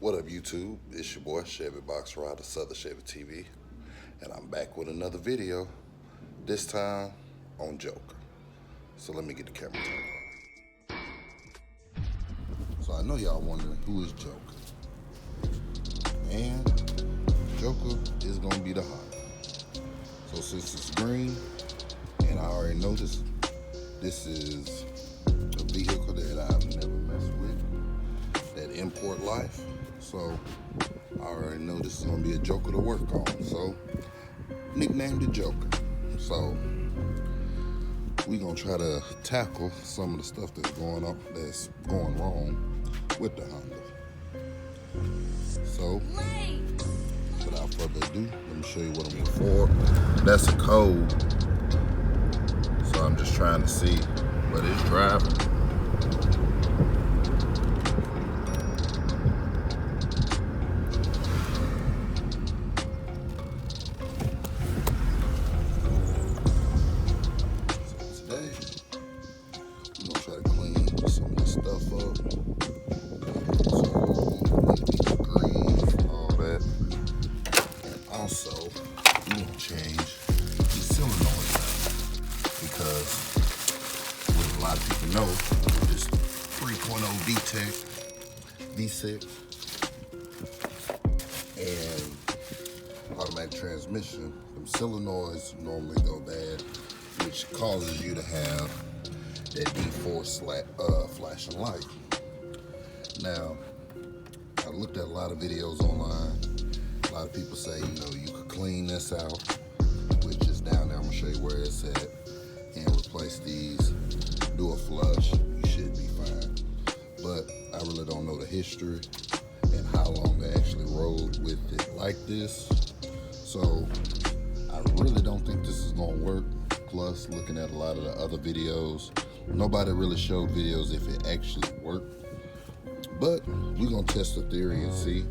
What up, YouTube? It's your boy Chevy Box Rider, Southern Chevy TV, and I'm back with another video. This time on Joker. So let me get the camera turned on. So I know y'all wondering who is Joker, and Joker is gonna be the hot. So since it's green, and I already noticed this is a vehicle that I've never messed with, that import life. So I already know this is gonna be a Joker to work on. So nicknamed the Joker. So we gonna try to tackle some of the stuff that's going wrong with the Honda. So without further ado, let me show you what I'm looking for. That's a code. So I'm just trying to see, but it's driving. Know this 3.0 V6 and automatic transmission. Them solenoids normally go bad, which causes you to have that D4 flashing light. Now, I looked at a lot of videos online. A lot of people say, you could clean this out, which is down there. I'm gonna show you where it's at, and replace these. Do a flush, you should be fine. But I really don't know the history and how long they actually rode with it like this. So I really don't think this is gonna work. Plus, looking at a lot of the other videos, nobody really showed videos if it actually worked. But we're gonna test the theory and see.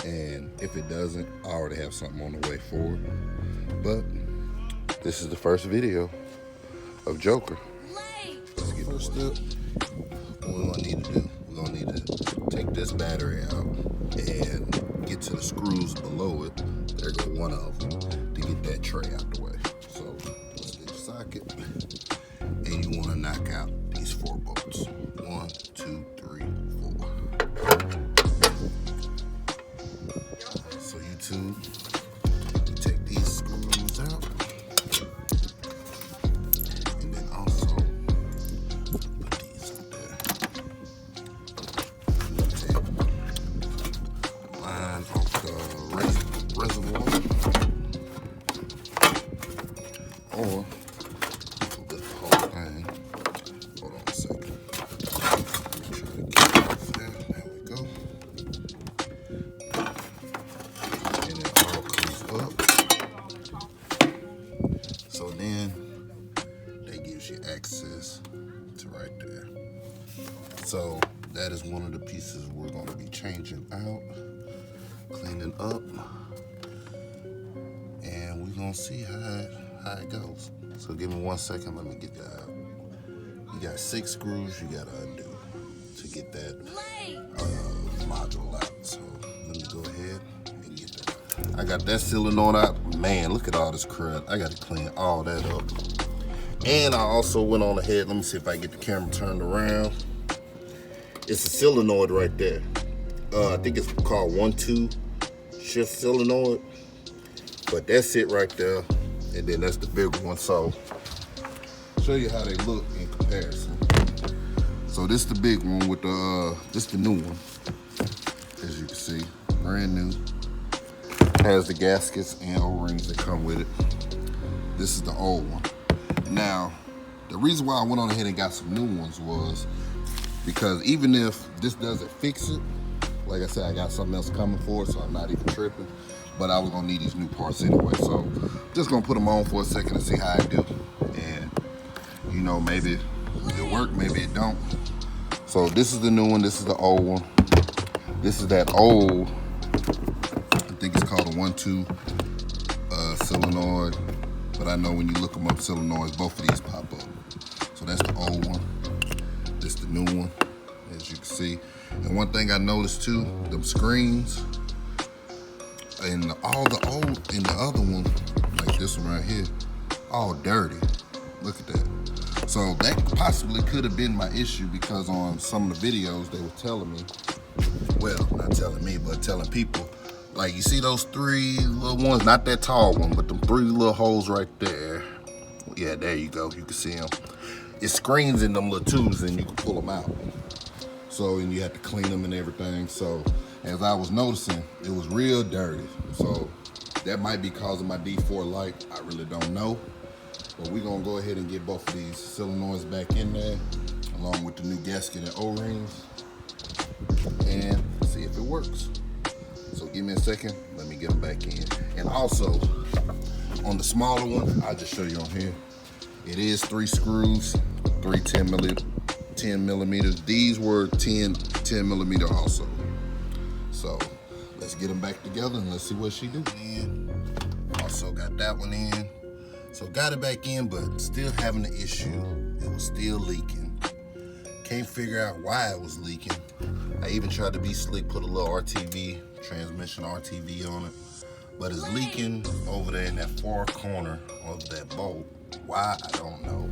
And if it doesn't, I already have something on the way forward. But this is the first video of Joker. First step, what we're gonna need to do, we're gonna need to take this battery out and get to the screws below it. There go one of them to get that tray out the way. So let's get the socket, and you wanna knock out these 4 bolts. 1, 2, 3, 4. So you two, take these screws out. Or lift the whole thing. Hold on a second. Let me try to get it off there. There we go. And it all comes up. So then that gives you access to right there. So that is one of the pieces we're going to be changing out, cleaning up, and we're going to see how it goes. So give me 1 second, let me get that out. You got 6 screws you gotta undo to get that module out. So let me go ahead and get that. I got that solenoid out. Man, look at all this crud. I gotta clean all that up. And I also went on ahead, let me see if I get the camera turned around. It's a solenoid right there. I think it's called 1-2 shift solenoid. But that's it right there. And then that's the big one. So show you how they look in comparison. So this the big one with this the new one, as you can see, brand new. Has the gaskets and O-rings that come with it. This is the old one. Now, the reason why I went on ahead and got some new ones was because even if this doesn't fix it, like I said, I got something else coming for it, so I'm not even tripping. But I was gonna need these new parts anyway, so just gonna put them on for a second and see how I do. And maybe it work, maybe it don't. So this is the new one, this is the old one. This is that old, I think it's called a 1-2 solenoid. But I know when you look them up, solenoids, both of these pop up. So that's the old one. This the new one, as you can see. And one thing I noticed too, them screens and all the old in the other one, like this one right here, all dirty. Look at that. So that possibly could have been my issue, because on some of the videos they were telling me, well, not telling me, but telling people, like, you see those 3 little ones, not that tall one, but them 3 little holes right there. Yeah, there you go, you can see them. It screens in them little tubes and you can pull them out. So, and you have to clean them and everything. So, as I was noticing, it was real dirty. So, that might be causing my D4 light. I really don't know. But we're gonna go ahead and get both of these solenoids back in there, along with the new gasket and O-rings, and see if it works. So give me a second, let me get them back in. And also, on the smaller one, I'll just show you on here, it is 3 screws, 3 10 millimeters. These were 10 millimeter also. So let's get them back together and let's see what she do. Also got that one in. So got it back in, but still having an issue. It was still leaking. Can't figure out why it was leaking. I even tried to be slick, put a little RTV, transmission RTV on it, but it's leaking over there in that far corner of that bolt. Why, I don't know.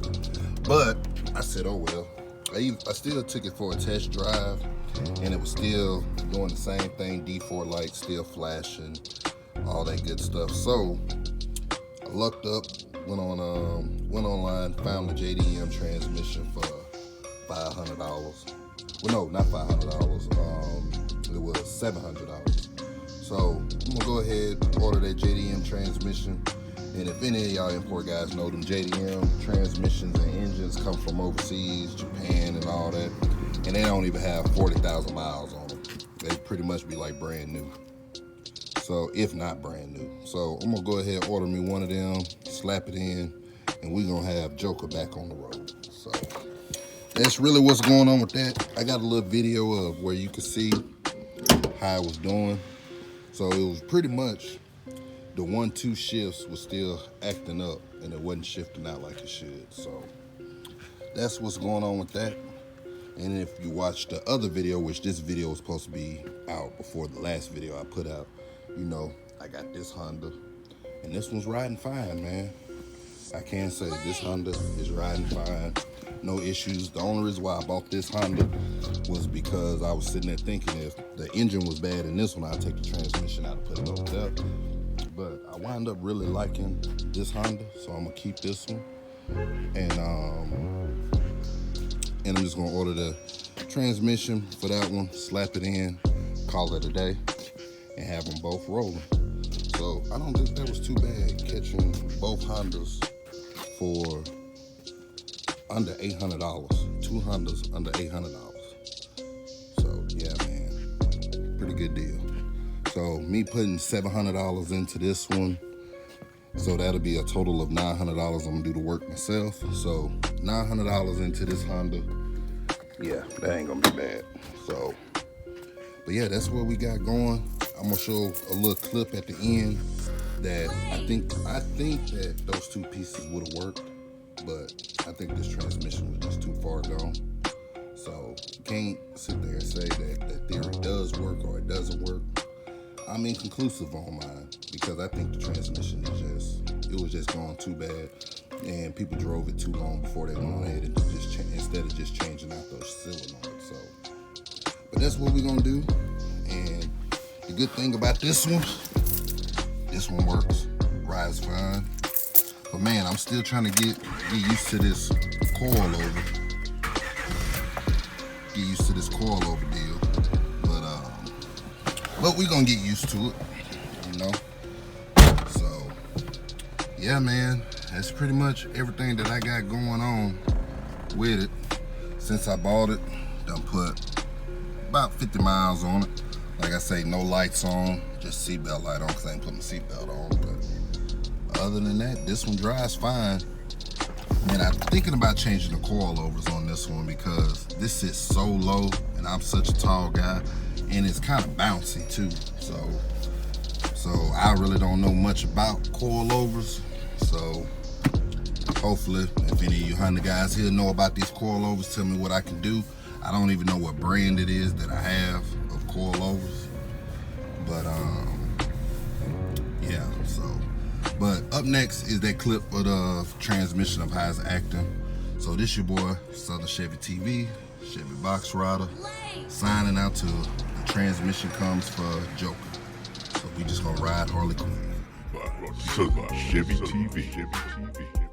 But I said, oh well. I still took it for a test drive, and it was still doing the same thing. D4 light still flashing, all that good stuff. So I lucked up, went online, found the JDM transmission for $500. Well, no, not $500. It was $700. So I'm gonna go ahead and order that JDM transmission. And if any of y'all import guys know, them JDM transmissions and engines come from overseas, Japan and all that, and they don't even have 40,000 miles on them. They pretty much be like brand new. So if not brand new. So I'm gonna go ahead and order me one of them, slap it in, and we're gonna have Joker back on the road. So that's really what's going on with that. I got a little video of where you can see how I was doing. So it was pretty much the 1-2 shifts was still acting up and it wasn't shifting out like it should. So that's what's going on with that. And if you watch the other video, which this video was supposed to be out before the last video I put out, you know, I got this Honda and this one's riding fine, man. I can say this Honda is riding fine. No issues. The only reason why I bought this Honda was because I was sitting there thinking if the engine was bad in this one, I'd take the transmission out and put it over there. But I wound up really liking this Honda, so I'm gonna keep this one. And I'm just gonna order the transmission for that one, slap it in, call it a day, and have them both rolling. So I don't think that was too bad, catching both Hondas for under $800. 2 Hondas under $800. So yeah, man, pretty good deal. So me putting $700 into this one, so that'll be a total of $900. I'm gonna do the work myself. So $900 into this Honda. Yeah, that ain't gonna be bad. So, but yeah, that's what we got going. I'm gonna show a little clip at the end that I think that those 2 pieces would have worked, but I think this transmission was just too far gone. So you can't sit there and say that the theory does work or it doesn't work. I'm inconclusive on mine because I think the transmission was just going too bad, and people drove it too long before they went ahead and just instead of just changing out those solenoids. So, but that's what we're gonna do. And the good thing about this one works, rides fine. But man, I'm still trying to get used to this coilover. Get used to this coilover deal. But we're gonna get used to it, you know? So, yeah, man, that's pretty much everything that I got going on with it. Since I bought it, done put about 50 miles on it. Like I say, no lights on, just seatbelt light on, because I ain't putting the seatbelt on. But other than that, this one drives fine. And I'm thinking about changing the coilovers on this one because this sits so low, and I'm such a tall guy. And it's kind of bouncy too, so I really don't know much about coilovers. So hopefully, if any of you Honda guys here know about these coilovers, tell me what I can do. I don't even know what brand it is that I have of coilovers, but yeah. So, but up next is that clip of the transmission of how it's acting. So this your boy Southern Chevy TV, Chevy Box Rider, signing out to the transmission comes for Joker. So we just gonna ride Harley Quinn. Southern Chevy TV.